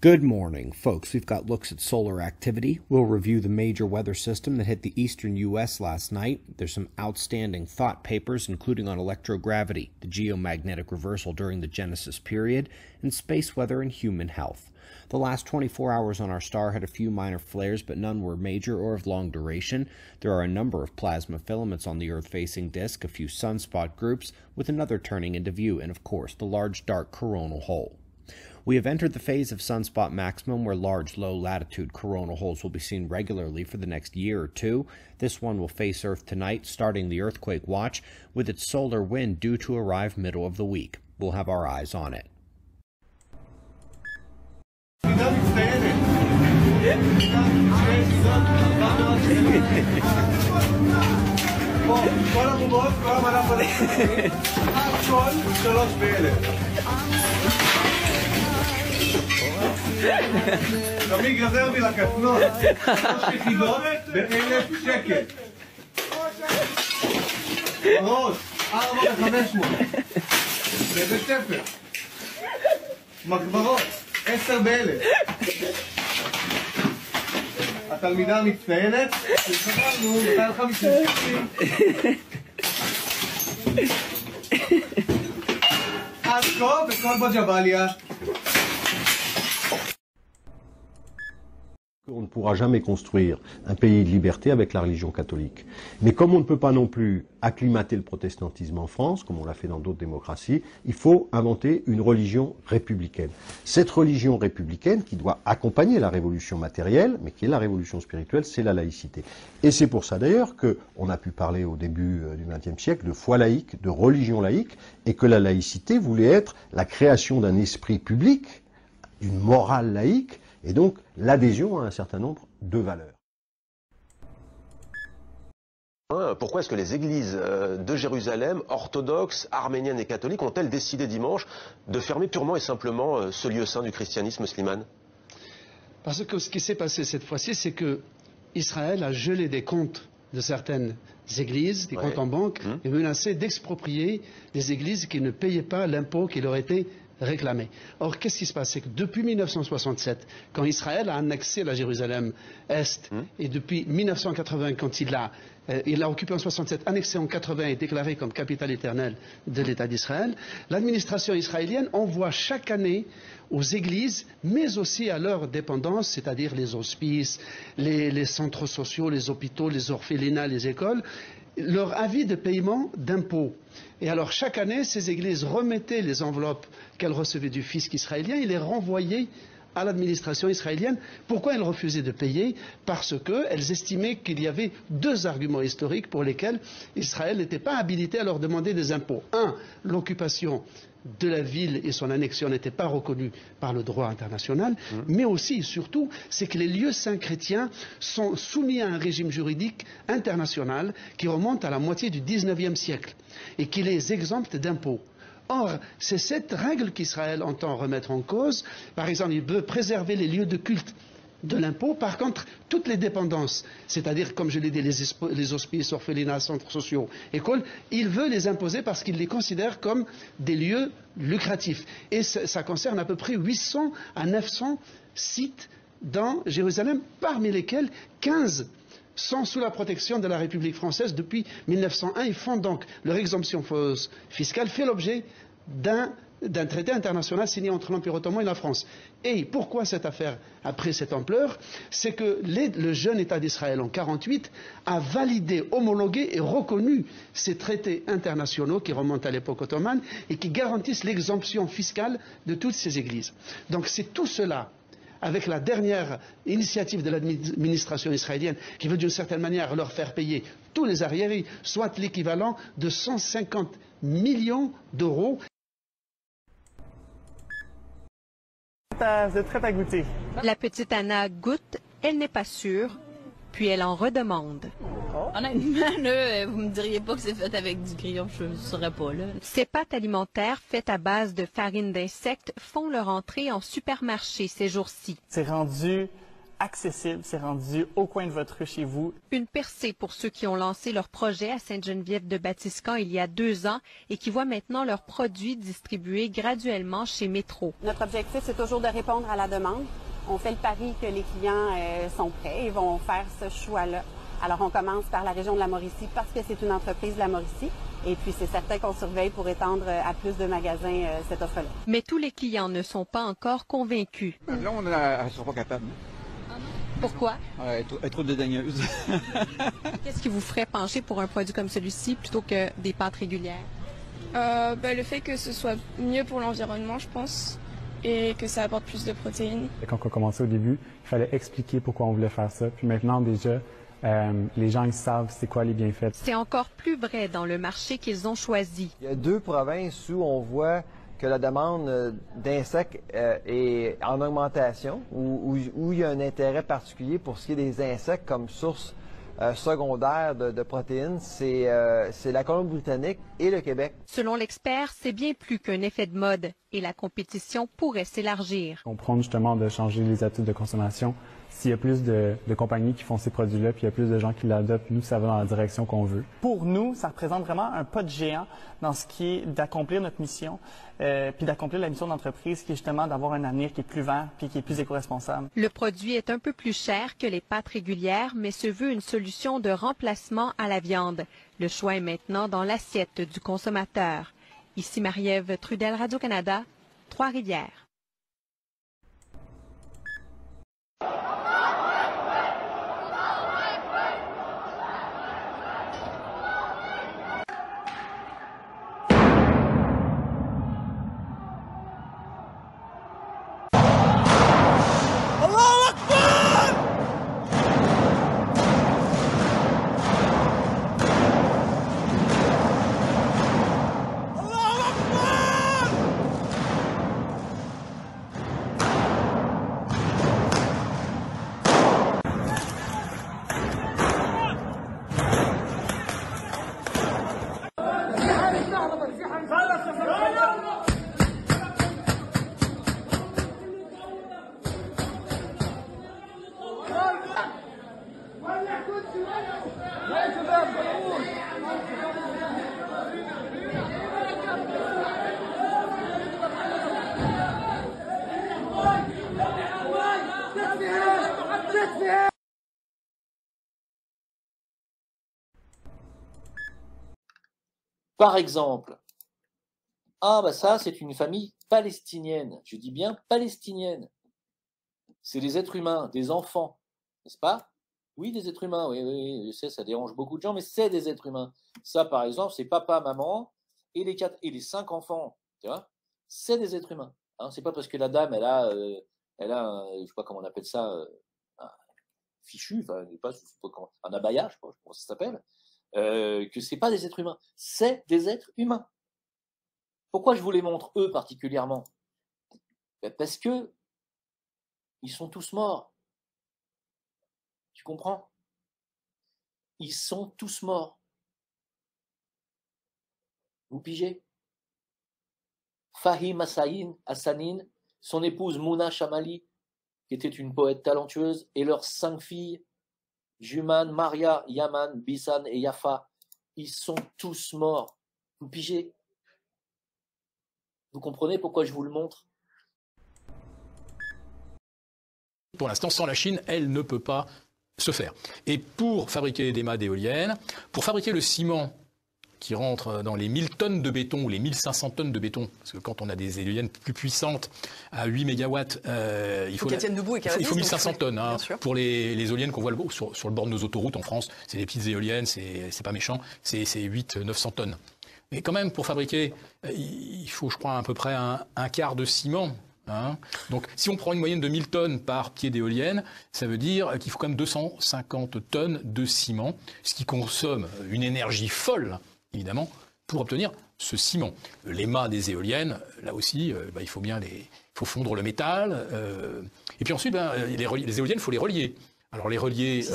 Good morning, folks. We've got looks at solar activity. We'll review the major weather system that hit the eastern U.S. last night. There's some outstanding thought papers, including on electrogravity, the geomagnetic reversal during the Genesis period, and space weather and human health. The last 24 hours on our star had a few minor flares, but none were major or of long duration. There are a number of plasma filaments on the Earth-facing disk, a few sunspot groups, with another turning into view, and of course, the large dark coronal hole. We have entered the phase of sunspot maximum where large low-latitude coronal holes will be seen regularly for the next year or two. This one will face Earth tonight, starting the earthquake watch, with its solar wind due to arrive middle of the week. We'll have our eyes on it. תמיד גזר בי לקטנות, 3 יחידות ב1,000 שקל. ראש, 4,500. בבית ספר. מגברות, 10 ב1,000. התלמידה המצטיינת, שחברנו 250 שקלים. עד כה בכל בג'באליה. On ne pourra jamais construire un pays de liberté avec la religion catholique. Mais comme on ne peut pas non plus acclimater le protestantisme en France, comme on l'a fait dans d'autres démocraties, il faut inventer une religion républicaine. Cette religion républicaine, qui doit accompagner la révolution matérielle, mais qui est la révolution spirituelle, c'est la laïcité. Et c'est pour ça d'ailleurs qu'on a pu parler au début du XXe siècle de foi laïque, de religion laïque, et que la laïcité voulait être la création d'un esprit public, d'une morale laïque, et donc l'adhésion à un certain nombre de valeurs. Pourquoi est-ce que les églises de Jérusalem, orthodoxes, arméniennes et catholiques, ont-elles décidé dimanche de fermer purement et simplement ce lieu saint du christianisme, Slimane? Parce que ce qui s'est passé cette fois-ci, c'est que Israël a gelé des comptes de certaines églises, des comptes en banque, et menacé d'exproprier les églises qui ne payaient pas l'impôt qui leur était réclamé. Or, qu'est-ce qui se passe? C'est que depuis 1967, quand Israël a annexé la Jérusalem-Est, et depuis 1980, quand il l'a occupé en 67, annexé en 80 et déclaré comme capitale éternelle de l'État d'Israël, l'administration israélienne envoie chaque année aux églises, mais aussi à leurs dépendances, c'est-à-dire les hospices, les centres sociaux, les hôpitaux, les orphelinats, les écoles, leur avis de paiement d'impôts. Et alors chaque année, ces églises remettaient les enveloppes qu'elles recevaient du fisc israélien et les renvoyaient à l'administration israélienne. Pourquoi elles refusaient de payer? Parce qu'elles estimaient qu'il y avait deux arguments historiques pour lesquels Israël n'était pas habilité à leur demander des impôts. Un, l'occupation de la ville et son annexion n'étaient pas reconnues par le droit international, mais aussi et surtout, c'est que les lieux saints chrétiens sont soumis à un régime juridique international qui remonte à la moitié du XIXe siècle et qui les exempte d'impôts. Or, c'est cette règle qu'Israël entend remettre en cause. Par exemple, il veut préserver les lieux de culte de l'impôt. Par contre, toutes les dépendances, c'est-à-dire, comme je l'ai dit, les hospices, orphelinats, centres sociaux, écoles, il veut les imposer parce qu'il les considère comme des lieux lucratifs. Et ça concerne à peu près 800 à 900 sites dans Jérusalem, parmi lesquels 15 sont sous la protection de la République française depuis 1901 et font donc leur exemption fiscale fait l'objet d'un traité international signé entre l'Empire ottoman et la France. Et pourquoi cette affaire a pris cette ampleur? C'est que le jeune État d'Israël en 1948 a validé, homologué et reconnu ces traités internationaux qui remontent à l'époque ottomane et qui garantissent l'exemption fiscale de toutes ces églises. Donc c'est tout cela, avec la dernière initiative de l'administration israélienne qui veut d'une certaine manière leur faire payer tous les arriérés, soit l'équivalent de 150 millions d'euros. Vous êtes prête à goûter? La petite Anna goûte, elle n'est pas sûre, puis elle en redemande. Honnêtement, là, vous me diriez pas que c'est fait avec du grillon, je ne saurais pas, là. Ces pâtes alimentaires faites à base de farine d'insectes font leur entrée en supermarché ces jours-ci. C'est rendu accessible, c'est rendu au coin de votre rue chez vous. Une percée pour ceux qui ont lancé leur projet à Sainte-Geneviève-de-Batiscan il y a 2 ans et qui voient maintenant leurs produits distribués graduellement chez Métro. Notre objectif, c'est toujours de répondre à la demande. On fait le pari que les clients sont prêts et vont faire ce choix-là. Alors, on commence par la région de la Mauricie parce que c'est une entreprise de la Mauricie. Et puis, c'est certain qu'on surveille pour étendre à plus de magasins cette offre-là. Mais tous les clients ne sont pas encore convaincus. Là, elle ne sera pas capable. Pourquoi? Elle est trop dédaigneuse. Qu'est-ce qui vous ferait pencher pour un produit comme celui-ci plutôt que des pâtes régulières? Le fait que ce soit mieux pour l'environnement, je pense, et que ça apporte plus de protéines. Quand on a commencé au début, il fallait expliquer pourquoi on voulait faire ça. Puis maintenant, déjà, les gens ils savent c'est quoi les bienfaits. C'est encore plus vrai dans le marché qu'ils ont choisi. Il y a 2 provinces où on voit que la demande d'insectes est en augmentation, où il y a un intérêt particulier pour ce qui est des insectes comme source secondaire de protéines, c'est la Colombie-Britannique et le Québec. Selon l'expert, c'est bien plus qu'un effet de mode et la compétition pourrait s'élargir. On prône justement de changer les habitudes de consommation. S'il y a plus de compagnies qui font ces produits-là, puis il y a plus de gens qui l'adoptent, nous, ça va dans la direction qu'on veut. Pour nous, ça représente vraiment un pas de géant dans ce qui est d'accomplir notre mission, puis d'accomplir la mission d'entreprise, qui est justement d'avoir un avenir qui est plus vert, puis qui est plus éco-responsable. Le produit est un peu plus cher que les pâtes régulières, mais se veut une solution de remplacement à la viande. Le choix est maintenant dans l'assiette du consommateur. Ici Marie-Ève Trudel, Radio-Canada, Trois-Rivières. Par exemple, ça c'est une famille palestinienne, je dis bien palestinienne. C'est des êtres humains, des enfants, n'est-ce pas? Oui, des êtres humains, oui, je sais, ça dérange beaucoup de gens, mais c'est des êtres humains. Ça, par exemple, c'est papa, maman et les 5 enfants, tu vois? C'est des êtres humains. Hein, c'est pas parce que la dame, elle a je sais pas comment on appelle ça, un fichu, enfin, je sais pas comment, un abaya, je sais pas comment ça s'appelle. Que c'est pas des êtres humains, c'est des êtres humains. Pourquoi je vous les montre, eux particulièrement? Parce que ils sont tous morts. Tu comprends? Ils sont tous morts. Vous pigez? Fahim Hassanin, son épouse Mouna Chamali, qui était une poète talentueuse, et leurs 5 filles, Juman, Maria, Yaman, Bissan et Yafa, ils sont tous morts. Vous pigez? Vous comprenez pourquoi je vous le montre? Pour l'instant, sans la Chine, elle ne peut pas se faire. Et pour fabriquer des mâts d'éoliennes, pour fabriquer le ciment qui rentre dans les 1000 tonnes de béton ou les 1500 tonnes de béton, parce que quand on a des éoliennes plus puissantes à 8 mégawatts, il faut 1500 tonnes. Hein, pour les éoliennes qu'on voit sur le bord de nos autoroutes en France, c'est des petites éoliennes, c'est pas méchant, c'est 800-900 tonnes. Mais quand même, pour fabriquer, il faut, je crois, à peu près un quart de ciment. Hein. Donc, si on prend une moyenne de 1000 tonnes par pied d'éolienne, ça veut dire qu'il faut quand même 250 tonnes de ciment, ce qui consomme une énergie folle, évidemment, pour obtenir ce ciment. Les mâts des éoliennes, là aussi, il faut fondre le métal. Et puis ensuite, les éoliennes, il faut les relier. Alors les relier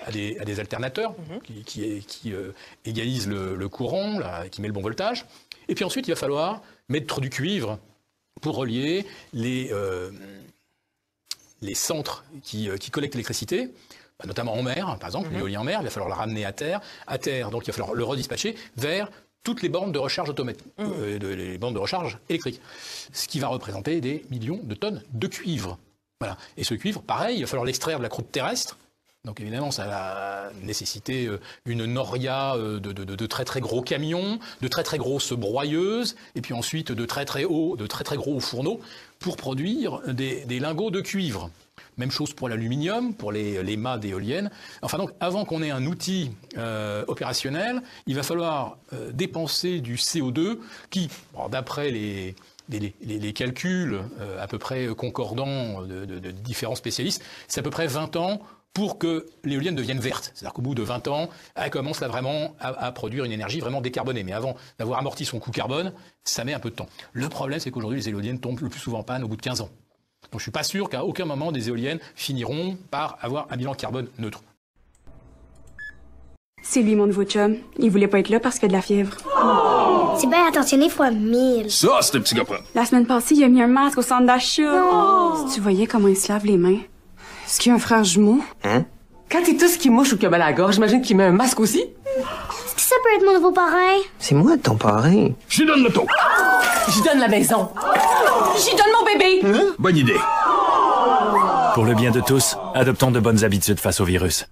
à des alternateurs qui égalisent le courant, là, qui met le bon voltage. Et puis ensuite, il va falloir mettre du cuivre pour relier les les centres qui collectent l'électricité, notamment en mer, par exemple, l'éolien en mer, il va falloir le ramener à terre, donc il va falloir le redispatcher vers toutes les bornes de recharge automatique, les bornes de recharge électriques, ce qui va représenter des millions de tonnes de cuivre. Voilà. Et ce cuivre, pareil, il va falloir l'extraire de la croûte terrestre. Donc évidemment, ça va nécessiter une noria de très très gros camions, de très très grosses broyeuses, et puis ensuite de très très gros fourneaux pour produire des lingots de cuivre. Même chose pour l'aluminium, pour les mâts d'éoliennes. Enfin donc, avant qu'on ait un outil opérationnel, il va falloir dépenser du CO2 qui, d'après les calculs à peu près concordants de différents spécialistes, c'est à peu près 20 ans pour que l'éolienne devienne verte. C'est-à-dire qu'au bout de 20 ans, elle commence là vraiment à produire une énergie vraiment décarbonée. Mais avant d'avoir amorti son coût carbone, ça met un peu de temps. Le problème, c'est qu'aujourd'hui, les éoliennes tombent le plus souvent en panne au bout de 15 ans. Donc je ne suis pas sûr qu'à aucun moment des éoliennes finiront par avoir un bilan carbone neutre. C'est lui, mon nouveau chum. Il voulait pas être là parce qu'il a de la fièvre. Oh! C'est bien attentionné fois 1000. Ça, c'est un petit copain. La semaine passée, il a mis un masque au centre d'achat. Si tu voyais comment il se lave les mains. Est-ce qu'il y a un frère jumeau? Hein? Quand il tousse qui mouche ou qui a mal à la gorge, j'imagine qu'il met un masque aussi. Est-ce que ça peut être mon nouveau parrain? C'est moi ton parrain. J'y donne l'auto. J'y donne la maison. J'y donne mon bébé. Hein? Bonne idée. Pour le bien de tous, adoptons de bonnes habitudes face au virus.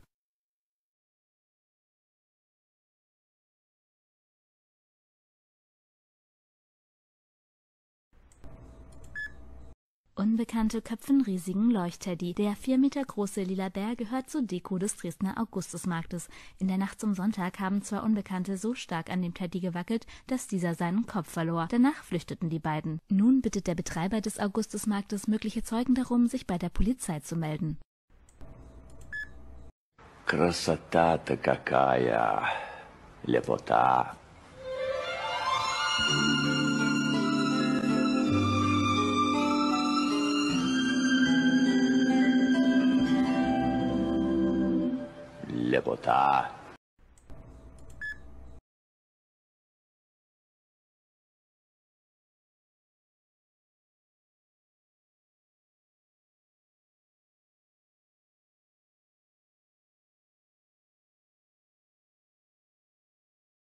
Unbekannte köpfen riesigen Leuchtteddy. Der 4 Meter große lila Bär gehört zur Deko des Dresdner Augustusmarktes. In der Nacht zum Sonntag haben 2 Unbekannte so stark an dem Teddy gewackelt, dass dieser seinen Kopf verlor. Danach flüchteten die beiden. Nun bittet der Betreiber des Augustusmarktes mögliche Zeugen darum, sich bei der Polizei zu melden. Красота-то какая! Лепота! Лепота.